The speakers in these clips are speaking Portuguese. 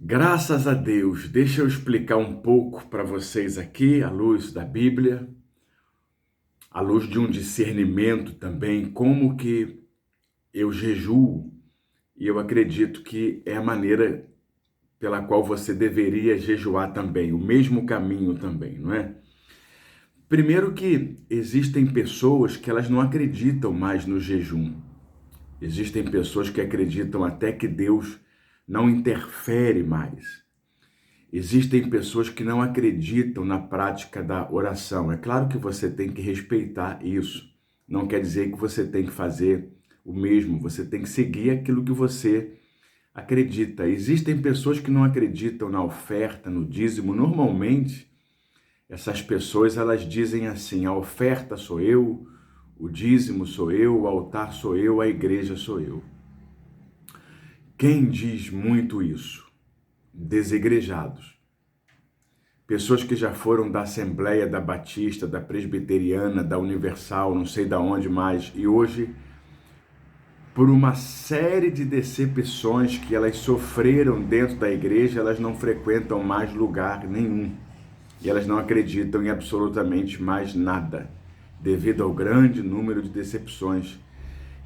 Graças a Deus, deixa eu explicar um pouco para vocês aqui, à luz da Bíblia, à luz de um discernimento também, como que eu jejuo, e eu acredito que é a maneira pela qual você deveria jejuar também, o mesmo caminho também, não é? Primeiro que existem pessoas que elas não acreditam mais no jejum. Existem pessoas que acreditam até que Deus não interfere mais. Existem pessoas que não acreditam na prática da oração. É claro que você tem que respeitar isso. Não quer dizer que você tem que fazer o mesmo. Você tem que seguir aquilo que você acredita. Existem pessoas que não acreditam na oferta, no dízimo. Normalmente, essas pessoas elas dizem assim: a oferta sou eu, o dízimo sou eu, o altar sou eu, a igreja sou eu. Quem diz muito isso? Desigrejados. Pessoas que já foram da Assembleia, da Batista, da Presbiteriana, da Universal, não sei da onde mais, e hoje, por uma série de decepções que elas sofreram dentro da igreja, elas não frequentam mais lugar nenhum. E elas não acreditam em absolutamente mais nada, devido ao grande número de decepções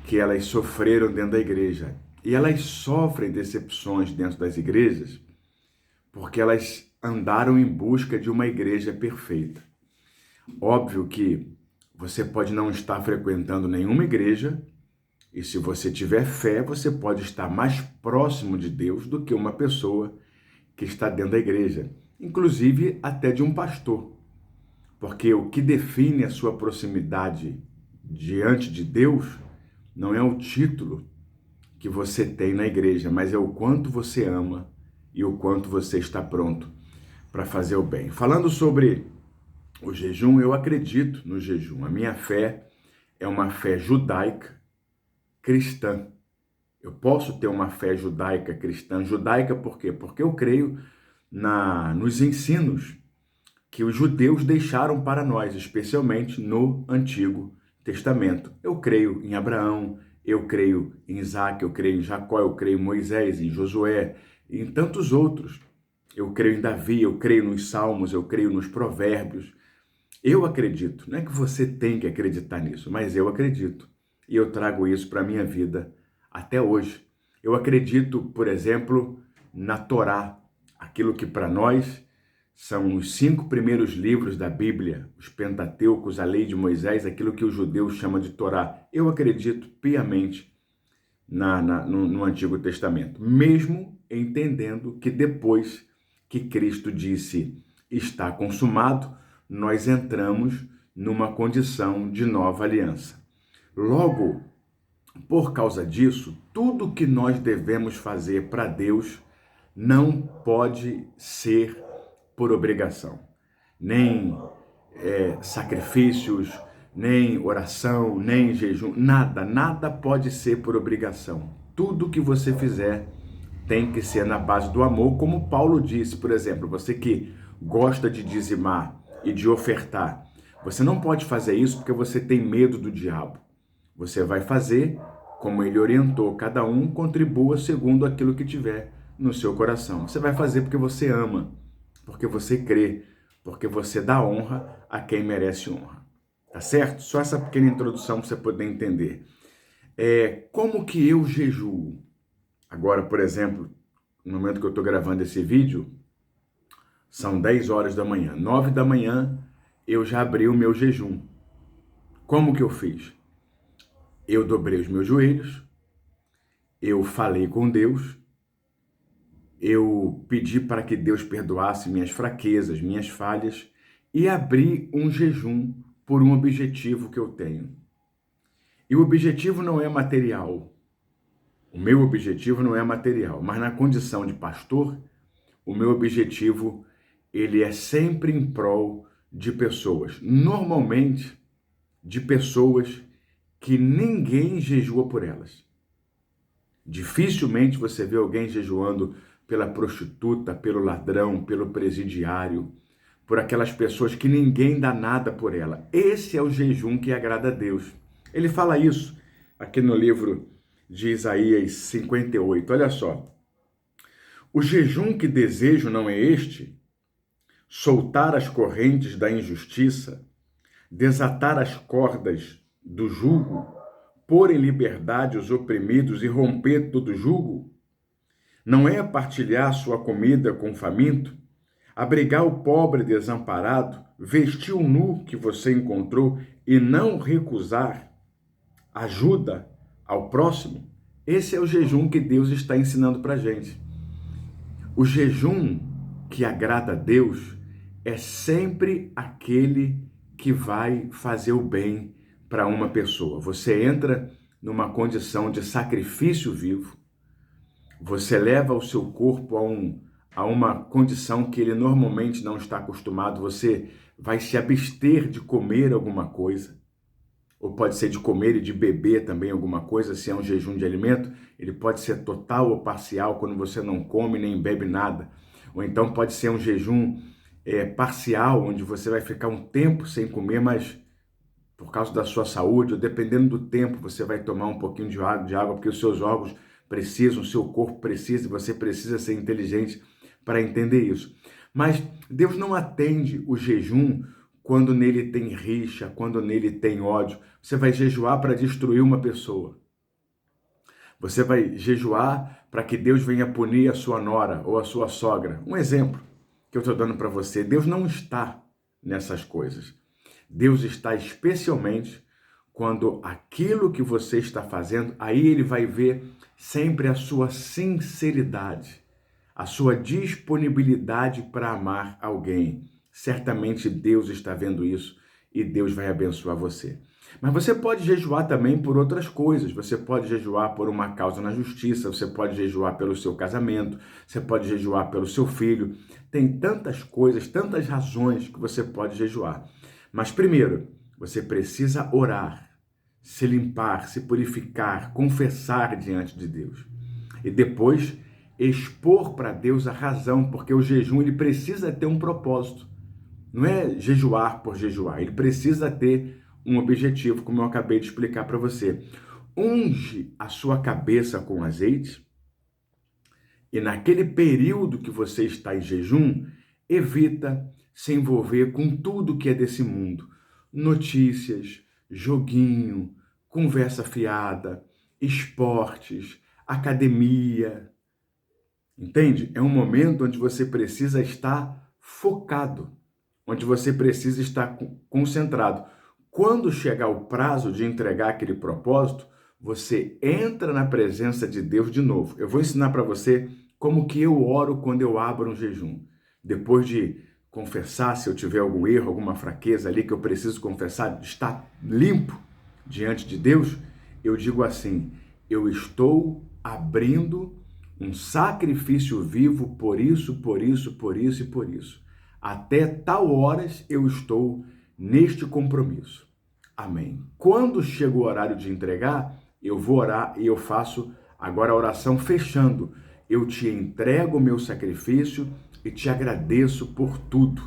que elas sofreram dentro da igreja. E elas sofrem decepções dentro das igrejas porque elas andaram em busca de uma igreja perfeita. Óbvio que você pode não estar frequentando nenhuma igreja, e se você tiver fé, você pode estar mais próximo de Deus do que uma pessoa que está dentro da igreja, inclusive até de um pastor. Porque o que define a sua proximidade diante de Deus não é o título que você tem na igreja, mas é o quanto você ama e o quanto você está pronto para fazer o bem. Falando sobre o jejum, eu acredito no jejum. A minha fé é uma fé judaica cristã. Eu posso ter uma fé judaica cristã. Judaica por quê? Porque eu creio nos ensinos que os judeus deixaram para nós, especialmente no Antigo Testamento. Eu creio em Abraão, eu creio em Isaac, eu creio em Jacó, eu creio em Moisés, em Josué e em tantos outros. Eu creio em Davi, eu creio nos Salmos, eu creio nos Provérbios. Eu acredito, não é que você tem que acreditar nisso, mas eu acredito. E eu trago isso para a minha vida até hoje. Eu acredito, por exemplo, na Torá, aquilo que para nós são os 5 primeiros livros da Bíblia, os Pentateucos, a lei de Moisés, aquilo que os judeus chamam de Torá. Eu acredito piamente no Antigo Testamento, mesmo entendendo que depois que Cristo disse está consumado, nós entramos numa condição de nova aliança. Logo, por causa disso, tudo que nós devemos fazer para Deus não pode ser por obrigação. Nem sacrifícios, nem oração, nem jejum, nada pode ser por obrigação. Tudo que você fizer tem que ser na base do amor, como Paulo disse, por exemplo, você que gosta de dizimar e de ofertar, você não pode fazer isso porque você tem medo do diabo. Você vai fazer como ele orientou, cada um contribua segundo aquilo que tiver no seu coração. Você vai fazer porque você ama, porque você crê, porque você dá honra a quem merece honra. Tá certo? Só essa pequena introdução para você poder entender. Como que eu jejuo? Agora, por exemplo, no momento que eu estou gravando esse vídeo, são 10 horas da manhã. 9 da manhã eu já abri o meu jejum. Como que eu fiz? Eu dobrei os meus joelhos, eu falei com Deus, eu pedi para que Deus perdoasse minhas fraquezas, minhas falhas e abri um jejum por um objetivo que eu tenho. E o objetivo não é material. O meu objetivo não é material, mas na condição de pastor, o meu objetivo ele é sempre em prol de pessoas, normalmente de pessoas que ninguém jejua por elas. Dificilmente você vê alguém jejuando pela prostituta, pelo ladrão, pelo presidiário, por aquelas pessoas que ninguém dá nada por ela. Esse é o jejum que agrada a Deus. Ele fala isso aqui no livro de Isaías 58. Olha só. O jejum que desejo não é este? Soltar as correntes da injustiça, desatar as cordas do jugo, pôr em liberdade os oprimidos e romper todo jugo? Não é partilhar sua comida com o faminto, abrigar o pobre desamparado, vestir o nu que você encontrou e não recusar ajuda ao próximo? Esse é o jejum que Deus está ensinando para a gente. O jejum que agrada a Deus é sempre aquele que vai fazer o bem para uma pessoa. Você entra numa condição de sacrifício vivo, você leva o seu corpo a uma condição que ele normalmente não está acostumado, você vai se abster de comer alguma coisa, ou pode ser de comer e de beber também alguma coisa, se é um jejum de alimento, ele pode ser total ou parcial, quando você não come nem bebe nada, ou então pode ser um jejum parcial, onde você vai ficar um tempo sem comer, mas por causa da sua saúde, ou dependendo do tempo, você vai tomar um pouquinho de água, porque os seus órgãos precisam, o seu corpo precisa, e você precisa ser inteligente para entender isso. Mas Deus não atende o jejum quando nele tem rixa, quando nele tem ódio. Você vai jejuar para destruir uma pessoa. Você vai jejuar para que Deus venha punir a sua nora ou a sua sogra. Um exemplo que eu estou dando para você. Deus não está nessas coisas. Deus está especialmente quando aquilo que você está fazendo, aí ele vai ver sempre a sua sinceridade, a sua disponibilidade para amar alguém. Certamente Deus está vendo isso e Deus vai abençoar você. Mas você pode jejuar também por outras coisas. Você pode jejuar por uma causa na justiça, você pode jejuar pelo seu casamento, você pode jejuar pelo seu filho. Tem tantas coisas, tantas razões que você pode jejuar. Mas primeiro, você precisa orar, se limpar, se purificar, confessar diante de Deus. E depois expor para Deus a razão, porque o jejum ele precisa ter um propósito. Não é jejuar por jejuar, ele precisa ter um objetivo, como eu acabei de explicar para você. Unge a sua cabeça com azeite e naquele período que você está em jejum, evita se envolver com tudo que é desse mundo. Notícias, joguinho, conversa fiada, esportes, academia. Entende? É um momento onde você precisa estar focado, onde você precisa estar concentrado. Quando chegar o prazo de entregar aquele propósito, você entra na presença de Deus de novo. Eu vou ensinar para você como que eu oro quando eu abro um jejum. Depois de confessar, se eu tiver algum erro, alguma fraqueza ali que eu preciso confessar, estar limpo diante de Deus, eu digo assim: eu estou abrindo um sacrifício vivo por isso, por isso, por isso e por isso. Até tal horas eu estou neste compromisso. Amém. Quando chega o horário de entregar, eu vou orar e eu faço agora a oração fechando. Eu te entrego o meu sacrifício e te agradeço por tudo.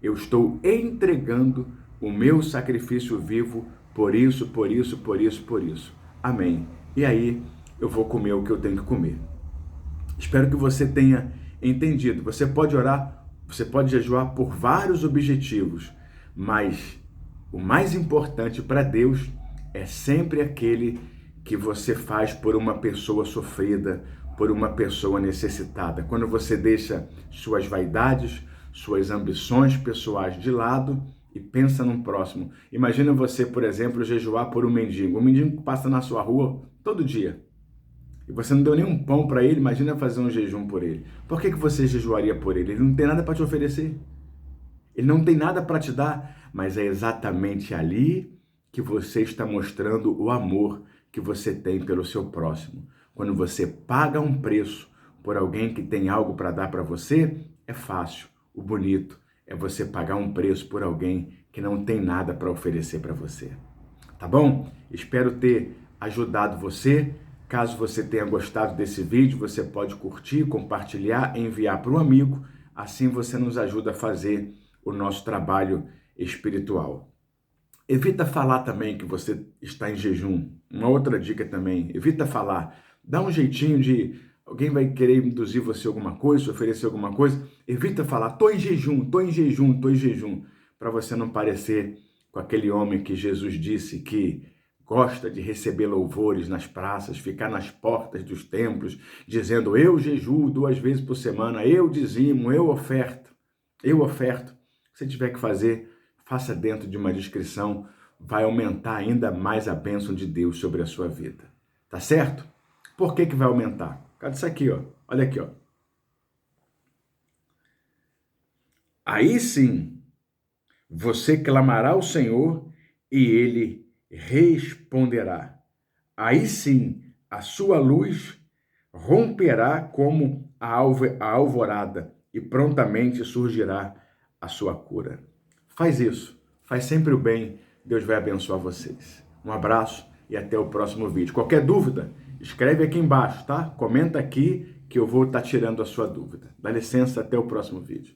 Eu estou entregando o meu sacrifício vivo por isso, por isso, por isso, por isso. Amém. E aí eu vou comer o que eu tenho que comer. Espero que você tenha entendido. Você pode orar, você pode jejuar por vários objetivos, mas o mais importante para Deus é sempre aquele que você faz por uma pessoa sofrida, por uma pessoa necessitada. Quando você deixa suas vaidades, suas ambições pessoais de lado e pensa no próximo. Imagina você, por exemplo, jejuar por um mendigo. Um mendigo que passa na sua rua todo dia. E você não deu nenhum pão para ele, imagina fazer um jejum por ele. Por que você jejuaria por ele? Ele não tem nada para te oferecer. Ele não tem nada para te dar, mas é exatamente ali que você está mostrando o amor que você tem pelo seu próximo. Quando você paga um preço por alguém que tem algo para dar para você, é fácil. O bonito é você pagar um preço por alguém que não tem nada para oferecer para você. Tá bom? Espero ter ajudado você. Caso você tenha gostado desse vídeo, você pode curtir, compartilhar, enviar para um amigo. Assim você nos ajuda a fazer o nosso trabalho espiritual. Evita falar também que você está em jejum. Uma outra dica também, evita falar. Dá um jeitinho de alguém vai querer induzir você a alguma coisa, oferecer alguma coisa, evita falar, tô em jejum, tô em jejum, tô em jejum, para você não parecer com aquele homem que Jesus disse que gosta de receber louvores nas praças, ficar nas portas dos templos, dizendo, eu jejuo 2 vezes por semana, eu dizimo, eu oferto. Se tiver que fazer, faça dentro de uma discrição, vai aumentar ainda mais a bênção de Deus sobre a sua vida. Tá certo? Por que vai aumentar? Cadê isso aqui, ó? Olha aqui, ó. Aí sim, você clamará ao Senhor e Ele responderá. Aí sim, a sua luz romperá como a alvorada e prontamente surgirá a sua cura. Faz isso, faz sempre o bem, Deus vai abençoar vocês. Um abraço e até o próximo vídeo. Qualquer dúvida, escreve aqui embaixo, tá? Comenta aqui que eu vou estar tirando a sua dúvida. Dá licença, até o próximo vídeo.